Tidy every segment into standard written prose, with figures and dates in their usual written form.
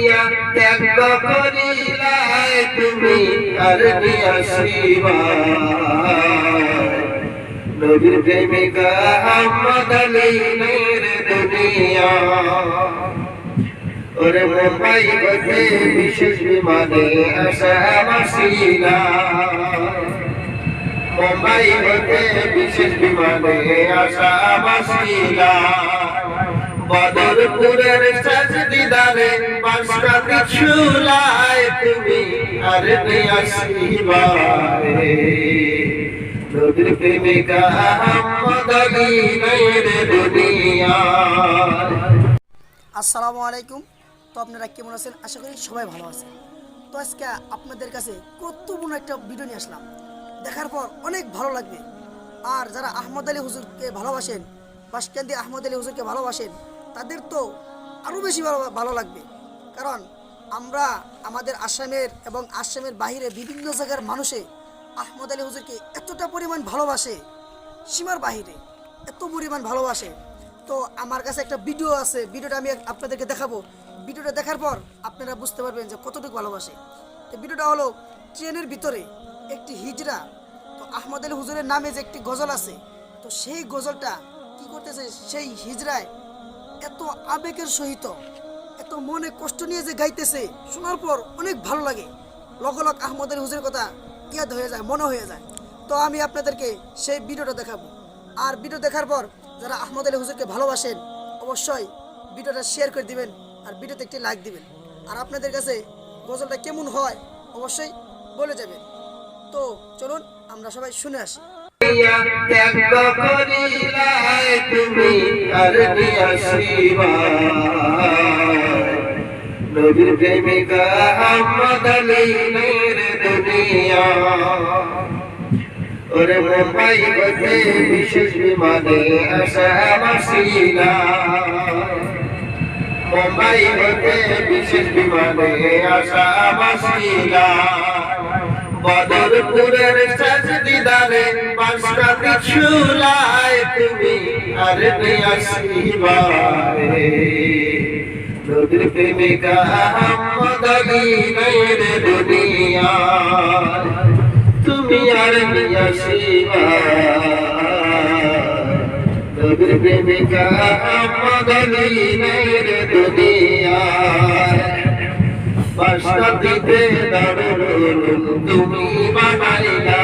দুনিয়া ত্যাগ করিলাই তুমি আর আসিবা নবীর প্রেমিকা আহমদ আলী নূর দুনিয়া ওরে মুম্বাই হতে বিশেষ বিমানে আসা মাসিলা মুম্বাই হতে বিশেষ বিমানে আসা মাসিলা বদরপুরের সাজদিদারে বাসকাতে ঝুলায় তুমি আর আসিবা নবীর প্রেমিকা আহমদ আলী নূর দুনিয়া। আসসালামু আলাইকুম। তো আপনারা কেমন আছেন? আশা করি সবাই ভালো আছেন। তো আজকে আপনাদের কাছে গুরুত্বপূর্ণ একটা ভিডিও নিয়ে আসলাম, দেখার পর অনেক ভালো লাগবে। আর যারা আহমদ আলী হুজুরকে ভালোবাসেন, বাসকান্দি আহমদ আলী হুজুরকে ভালোবাসেন, তাদের তো আরও বেশি ভালো লাগবে। কারণ আমরা আমাদের আসামের এবং আসামের বাইরে বিভিন্ন জায়গার মানুষে আহমদ আলী হুজুরকে এতটা পরিমাণ ভালোবাসে, সীমার বাহিরে এত পরিমাণ ভালোবাসে। তো আমার কাছে একটা ভিডিও আছে, ভিডিওটা আমি আপনাদেরকে দেখাবো। ভিডিওটা দেখার পর আপনারা বুঝতে পারবেন যে কতটুকু ভালোবাসে। তো ভিডিওটা হলো ট্রেনের ভিতরে একটি হিজড়া, তো আহমদ আলী হুজুরের নামে যে একটি গজল আছে, তো সেই গজলটা কি করতেছে, সেই হিজড়ায় এত আবেগের সহিত এত মনে কষ্ট নিয়ে যে গাইতেছে, শোনার পর অনেক ভালো লাগে। লগলগ আহমদ আলী হুজুরের কথা ইয়াদ হয়ে যায়, মনে হয়ে যায়। তো আমি আপনাদেরকে সেই ভিডিওটা দেখাবো। আর ভিডিও দেখার পর যারা আহমদ আলী হুজুরকে ভালোবাসেন অবশ্যই ভিডিওটা শেয়ার করে দিবেন আর ভিডিওতে একটি লাইক দিবেন। আর আপনাদের কাছে গজলটা কেমন হয় অবশ্যই বলে যাবেন। তো চলুন আমরা সবাই শুনে আসি। ত্যাগ করিলাই তুমি আর আসিবা নবীর প্রেমিকা আহমদ আলী নূর দুনিয়া ওরে মুম্বাই হতে বিশেষ বিমানে আসা মাসিলা মুম্বাই হতে বিশেষ বিমানে আসা মাসিলা বদরপুরের সাজদিদারে বাসকাতে ঝুলায় তুমি আর আসিবা নবীর প্রেমিকা আহমদ আলী নূর দুনিয়া তুমি আর আসিবা নবীর প্রেমিকা আহমদ আলী নূর দুনিয়া বাসকাতে দারুল তুমি বানাইলা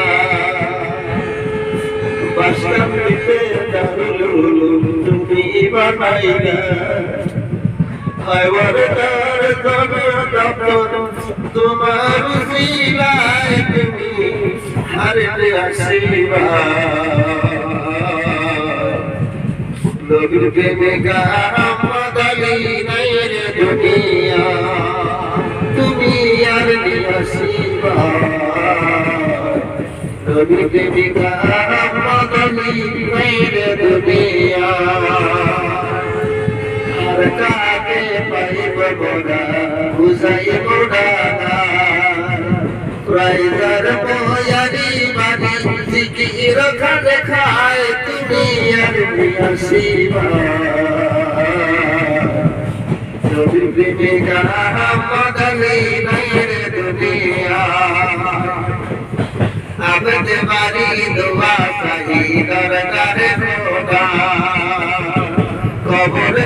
বাসকাতে দারুল তুমি বানাইলা হায়ওয়ারদার দপ্তর তোমার উসিলায় তুমি আর আসিবা নবীর প্রেমিকা আহমদ আলী নূর দুনিয়া তুমি আর আসিবা নবীর প্রেমিকা আহমদ আলী নূর দুনিয়া আর কাকে পাইব গোরা বুঝাইব না রাইজার বয়ারি বাণী জিকির খানে খায় তুমি আর আসিবা নবীর প্রেমিকা আহমদ আলী নূর দুনিয়া আবদে বাড়ি দোয়া চাহি দরকারে খোদা কবর